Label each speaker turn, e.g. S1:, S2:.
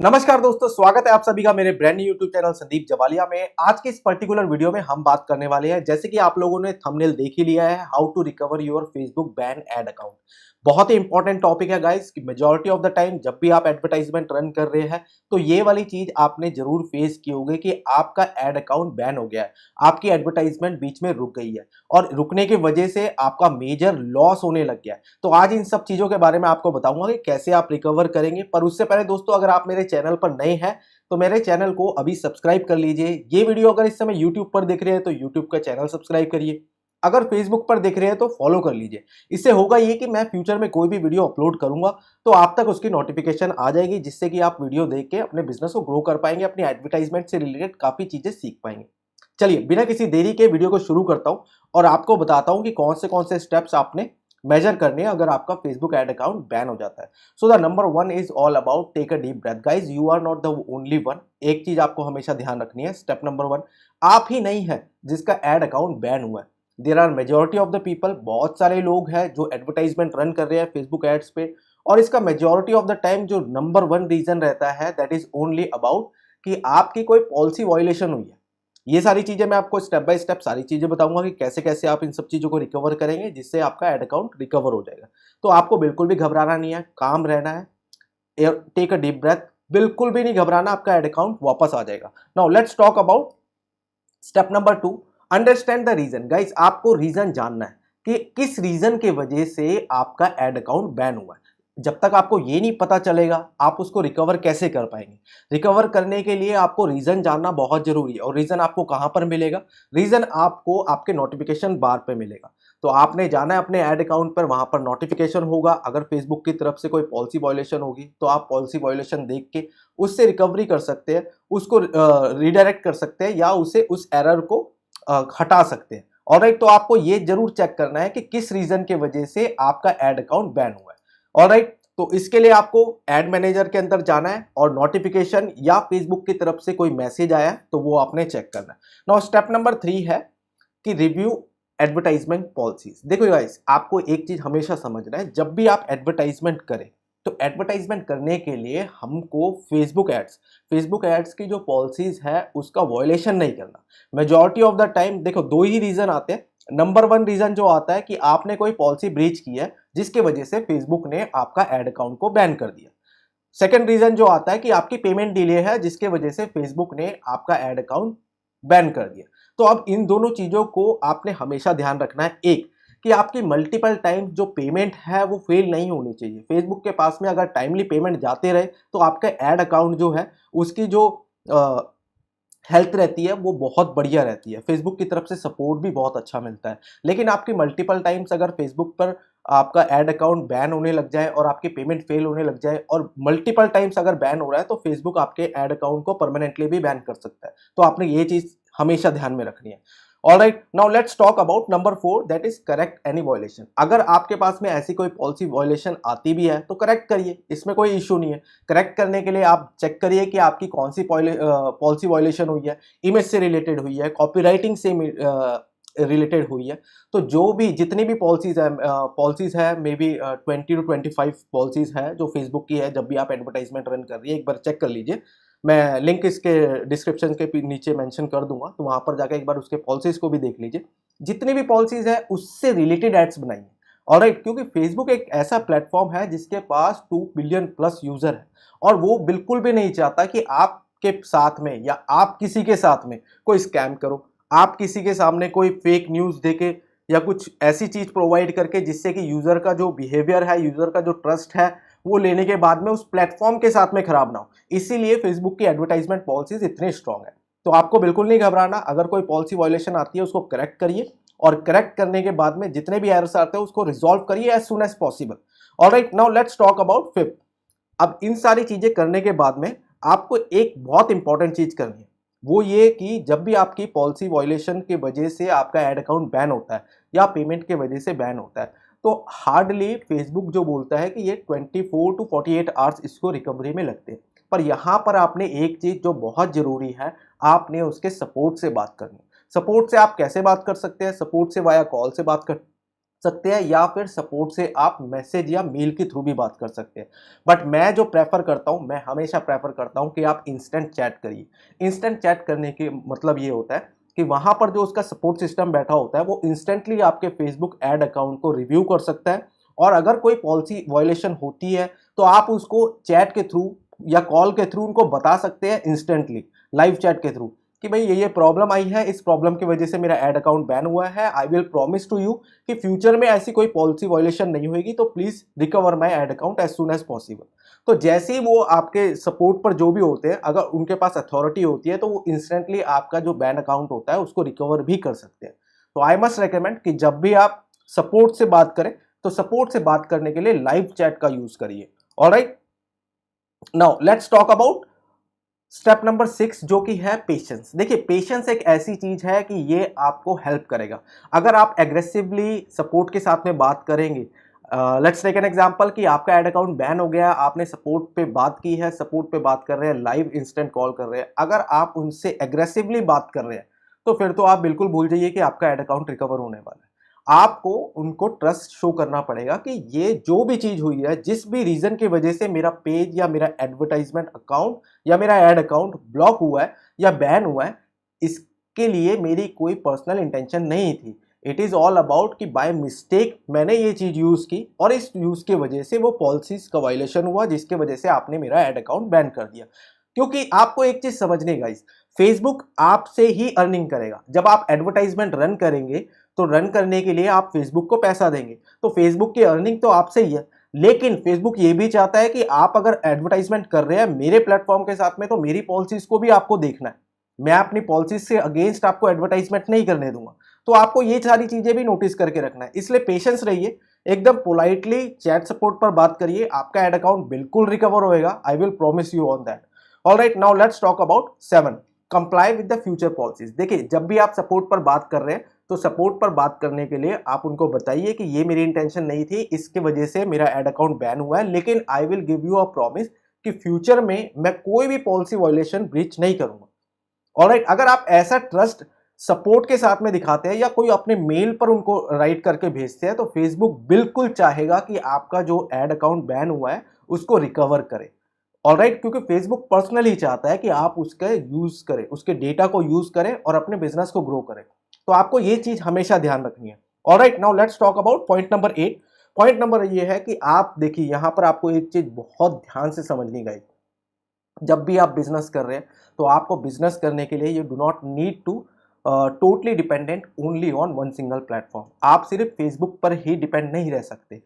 S1: नमस्कार दोस्तों, स्वागत है आप सभी का मेरे brand new YouTube channel Sandeep Jawalia में। आज के इस पर्टिकुलर वीडियो में हम बात करने वाले हैं, जैसे कि आप लोगों ने थंबनेल देख ही लिया है, how to recover your Facebook banned account. बहुत ही इंपॉर्टेंट टॉपिक है गाइस कि मेजॉरिटी ऑफ द टाइम जब भी आप एडवर्टाइजमेंट रन कर रहे हैं तो ये वाली चीज आपने जरूर फेस की होगी कि आपका एड अकाउंट बैन हो गया है, आपकी एडवर्टाइजमेंट बीच में रुक गई है और रुकने की वजह से आपका मेजर लॉस होने लग गया है। तो आज इन सब चीजों के बारे में आपको बताऊंगा कि कैसे आप रिकवर करेंगे। पर उससे पहले दोस्तों, अगर आप मेरे चैनल पर नए हैं तो मेरे चैनल को अभी सब्सक्राइब कर लीजिए। ये वीडियो अगर इस समय यूट्यूब पर देख रहे हैं तो यूट्यूब का चैनल सब्सक्राइब करिए, अगर फेसबुक पर देख रहे हैं तो फॉलो कर लीजिए। इससे होगा ये कि मैं फ्यूचर में कोई भी वीडियो अपलोड करूंगा तो आप तक उसकी नोटिफिकेशन आ जाएगी, जिससे कि आप वीडियो देख के अपने बिजनेस को ग्रो कर पाएंगे, अपनी एडवर्टाइजमेंट से रिलेटेड काफी चीजें सीख पाएंगे। चलिए बिना किसी देरी के वीडियो को शुरू करता हूं और आपको बताता हूं कि कौन से स्टेप्स आपने मेजर करने हैं अगर आपका फेसबुक एड अकाउंट बैन हो जाता है। So the number one is all about take a deep breath. Guys, you are not the only one. एक चीज आपको हमेशा ध्यान रखनी है, स्टेप नंबर वन, आप ही नहीं है जिसका एड अकाउंट बैन हुआ है। There are majority of the people, बहुत सारे लोग हैं जो एडवर्टाइजमेंट रन कर रहे हैं फेसबुक एड्स पे, और इसका मेजोरिटी ऑफ द टाइम जो नंबर वन रीजन रहता है दैट इज ओनली अबाउट कि आपकी कोई पॉलिसी वायलेशन हुई है। ये सारी चीजें मैं आपको स्टेप बाय स्टेप सारी चीजें बताऊंगा कि कैसे कैसे आप इन सब चीजों को रिकवर करेंगे जिससे आपका एड अकाउंट रिकवर हो जाएगा। तो आपको बिल्कुल भी घबराना नहीं है, काम रहना है, टेक अ डीप ब्रेथ, बिल्कुल भी नहीं घबराना, आपका एड अकाउंट वापस आ जाएगा। Now let's talk about step number two, understand the reason. Guys, आपको रीजन जानना है कि किस रीजन की वजह से आपका एड अकाउंट बैन हुआ है। जब तक आपको ये नहीं पता चलेगा आप उसको रिकवर कैसे कर पाएंगे। रिकवर करने के लिए आपको रीजन जानना बहुत जरूरी है। और रीजन आपको कहां पर मिलेगा? रीजन आपको आपके नोटिफिकेशन बार पे मिलेगा। तो आपने जाना है अपने एड अकाउंट पर, वहां पर नोटिफिकेशन होगा। अगर फेसबुक की तरफ से कोई पॉलिसी वायलेशन होगी तो आप पॉलिसी वायलेशन देख के उससे रिकवरी कर सकते हैं, उसको रिडायरेक्ट कर सकते हैं या उसे उस एरर को हटा सकते हैं। ऑलराइट, तो आपको ये जरूर चेक करना है कि किस रीजन की वजह से आपका एड अकाउंट बैन हुआ है। ऑलराइट, तो इसके लिए आपको एड मैनेजर के अंदर जाना है और नोटिफिकेशन या फेसबुक की तरफ से कोई मैसेज आया तो वो आपने चेक करना है। नाउ स्टेप नंबर थ्री है कि रिव्यू एडवर्टाइजमेंट पॉलिसीज। देखो गाइस, आपको एक चीज हमेशा समझना है, जब भी आप एडवर्टाइजमेंट करें तो एडवर्टाइजमेंट करने के लिए हमको फेसबुक एड्स की जो पॉलिसीज है उसका वायलेशन नहीं करना। मेजॉरिटी ऑफ द टाइम देखो दो ही रीजन आते हैं। नंबर वन रीजन जो आता है कि आपने कोई पॉलिसी ब्रीच की है जिसकी वजह से फेसबुक ने आपका एड अकाउंट को बैन कर दिया। सेकंड रीजन जो आता है कि आपकी पेमेंट डिले है जिसके वजह से फेसबुक ने आपका एड अकाउंट बैन कर दिया। तो अब इन दोनों चीजों को आपने हमेशा ध्यान रखना है। एक, कि आपकी मल्टीपल टाइम जो पेमेंट है वो फेल नहीं होनी चाहिए। फेसबुक के पास में अगर टाइमली पेमेंट जाते रहे तो आपका एड अकाउंट जो है उसकी जो हेल्थ रहती है वो बहुत बढ़िया रहती है। फेसबुक की तरफ से सपोर्ट भी बहुत अच्छा मिलता है। लेकिन आपकी मल्टीपल टाइम्स अगर फेसबुक पर आपका एड अकाउंट बैन होने लग जाए और आपकी पेमेंट फेल होने लग जाए और मल्टीपल टाइम्स अगर बैन हो रहा है तो फेसबुक आपके एड अकाउंट को परमानेंटली भी बैन कर सकता है। तो आपने ये चीज हमेशा ध्यान में रखनी है। Alright, now let's talk about number four, that is correct any violation. अगर आपके पास में ऐसी कोई पॉलिसी वायलेशन आती भी है तो करेक्ट करिए, इसमें कोई इशू नहीं है। करेक्ट करने के लिए आप चेक करिए कि आपकी कौन सी पॉलिसी वायलेशन हुई है, इमेज से रिलेटेड हुई है, कॉपीराइटिंग से रिलेटेड हुई है। तो जो भी जितनी भी पॉलिसीज है मे बी 20 to 25 पॉलिसीज है जो फेसबुक की है। जब भी आप एडवर्टाइजमेंट रन कर रही है एक बार चेक कर लीजिए, मैं लिंक इसके डिस्क्रिप्शन के नीचे मेंशन कर दूंगा, तो वहां पर जाकर एक बार उसके पॉलिसीज को भी देख लीजिए। जितनी भी पॉलिसीज है उससे रिलेटेड एड्स बनाइए। ऑलराइट, क्योंकि फेसबुक एक ऐसा प्लेटफॉर्म है जिसके पास 2 बिलियन प्लस यूजर है और वो बिल्कुल भी नहीं चाहता कि आपके साथ में या आप किसी के साथ में कोई स्कैम करो, आप किसी के सामने कोई फेक न्यूज देके या कुछ ऐसी चीज प्रोवाइड करके जिससे कि यूजर का जो बिहेवियर है, यूजर का जो ट्रस्ट है, वो लेने के बाद में उस प्लेटफॉर्म के साथ में खराब ना हो। इसीलिए फेसबुक की एडवर्टाइजमेंट पॉलिसीज इतनी स्ट्रांग है। तो आपको बिल्कुल नहीं घबराना, अगर कोई पॉलिसी वायलेशन आती है उसको करेक्ट करिए और करेक्ट करने के बाद में जितने भी एरर्स आते हैं उसको रिजॉल्व करिए as soon as possible. Alright, now let's talk about fifth. अब इन सारी चीजें करने के बाद में आपको एक बहुत इंपॉर्टेंट चीज करनी है, वो ये कि जब भी आपकी पॉलिसी वायलेशन की वजह से आपका एड अकाउंट बैन होता है या पेमेंट की वजह से बैन होता है तो हार्डली फेसबुक जो बोलता है कि ये 24 to 48 आवर्स इसको रिकवरी में लगते हैं। पर यहाँ पर आपने एक चीज जो बहुत जरूरी है, आपने उसके सपोर्ट से बात करनी है। सपोर्ट से आप कैसे बात कर सकते हैं? सपोर्ट से वाया कॉल से बात कर सकते हैं या फिर सपोर्ट से आप मैसेज या मेल के थ्रू भी बात कर सकते हैं। बट मैं जो प्रेफर करता हूँ, मैं हमेशा प्रेफर करता हूँ कि आप इंस्टेंट चैट करिए। इंस्टेंट चैट करने के मतलब ये होता है कि वहाँ पर जो उसका सपोर्ट सिस्टम बैठा होता है वो इंस्टेंटली आपके फेसबुक ऐड अकाउंट को रिव्यू कर सकता है, और अगर कोई पॉलिसी वायलेशन होती है तो आप उसको चैट के थ्रू या कॉल के थ्रू उनको बता सकते हैं इंस्टेंटली, लाइव चैट के थ्रू, कि भाई ये प्रॉब्लम आई है, इस प्रॉब्लम की वजह से मेरा ऐड अकाउंट बैन हुआ है। I will promise to you कि फ्यूचर में ऐसी कोई पॉलिसी वायलेशन नहीं होगी, तो please recover my ad account as soon as possible. तो जैसे ही वो आपके सपोर्ट पर जो भी होते हैं, अगर उनके पास अथॉरिटी होती है तो वो इंस्टेंटली आपका जो बैन अकाउंट होता है उसको रिकवर भी कर सकते हैं। तो आई मस्ट रिकमेंड कि जब भी आप सपोर्ट से बात करें तो सपोर्ट से बात करने के लिए लाइव चैट का यूज करिए। Alright, now let's talk about step number 6, जो कि है पेशेंस। देखिए, पेशेंस एक ऐसी चीज है कि ये आपको हेल्प करेगा। अगर आप एग्रेसिवली सपोर्ट के साथ में बात करेंगे, लेट्स टेक एन एग्जांपल कि आपका ऐड अकाउंट बैन हो गया, आपने सपोर्ट पे बात की है, सपोर्ट पे बात कर रहे हैं, लाइव इंस्टेंट कॉल कर रहे हैं, अगर आप उनसे एग्रेसिवली बात कर रहे हैं तो फिर तो आप बिल्कुल भूल जाइए कि आपका ऐड अकाउंट रिकवर होने वाला है। आपको उनको ट्रस्ट शो करना पड़ेगा कि ये जो भी चीज हुई है, जिस भी रीजन की वजह से मेरा पेज या मेरा एडवर्टाइजमेंट अकाउंट या मेरा ऐड अकाउंट ब्लॉक हुआ है या बैन हुआ है, इसके लिए मेरी कोई पर्सनल इंटेंशन नहीं थी। इट इज ऑल अबाउट कि बाय मिस्टेक मैंने ये चीज यूज की और इस यूज की वजह से वो पॉलिसीज का वायलेशन हुआ, जिसके वजह से आपने मेरा ऐड अकाउंट बैन कर दिया। क्योंकि आपको एक चीज समझनी गाइस, फेसबुक आपसे ही अर्निंग करेगा। जब आप एडवर्टाइजमेंट रन करेंगे तो रन करने के लिए आप फेसबुक को पैसा देंगे, तो फेसबुक की अर्निंग तो आपसे ही है। लेकिन फेसबुक ये भी चाहता है कि आप अगर एडवर्टाइजमेंट कर रहे हैं मेरे प्लेटफॉर्म के साथ में, तो मेरी पॉलिसीज को भी आपको देखना है। मैं अपनी पॉलिसीज से अगेंस्ट आपको एडवर्टाइजमेंट नहीं करने दूंगा। तो आपको ये सारी चीजें भी नोटिस करके रखना है। इसलिए पेशेंस रहिए, एकदम पोलाइटली चैट सपोर्ट पर बात करिए, आपका एड अकाउंट बिल्कुल रिकवर होएगा। आई will promise you on that. Alright, now let's talk about 7, comply with the future policies. देखिए, जब भी आप सपोर्ट पर बात कर रहे हैं तो सपोर्ट पर बात करने के लिए आप उनको बताइए कि ये मेरी इंटेंशन नहीं थी, इसके वजह से मेरा ऐड अकाउंट बैन हुआ है, लेकिन I will give you a promise कि फ्यूचर में मैं कोई भी पॉलिसी वायलेशन ब्रीच नहीं करूंगा। ऑलराइट, अगर आप ऐसा ट्रस्ट सपोर्ट के साथ में दिखाते हैं या कोई अपने मेल पर उनको राइट करके भेजते हैं, तो फेसबुक बिल्कुल चाहेगा कि आपका जो ऐड अकाउंट बैन हुआ है उसको रिकवर करे। ऑलराइट, क्योंकि फेसबुक पर्सनली चाहता है कि आप उसका यूज करें, उसके डेटा को यूज करें और अपने बिजनेस को ग्रो करें। तो आपको ये चीज हमेशा ध्यान रखनी है। Alright, now let's talk about point number 8। Point number ये है कि आप देखिए, यहां पर आपको एक चीज बहुत ध्यान से समझनी गई। जब भी आप बिजनेस कर रहे हैं तो आपको बिजनेस करने के लिए you do not need to totally dependent only on one single platform. आप सिर्फ फेसबुक पर ही डिपेंड नहीं रह सकते।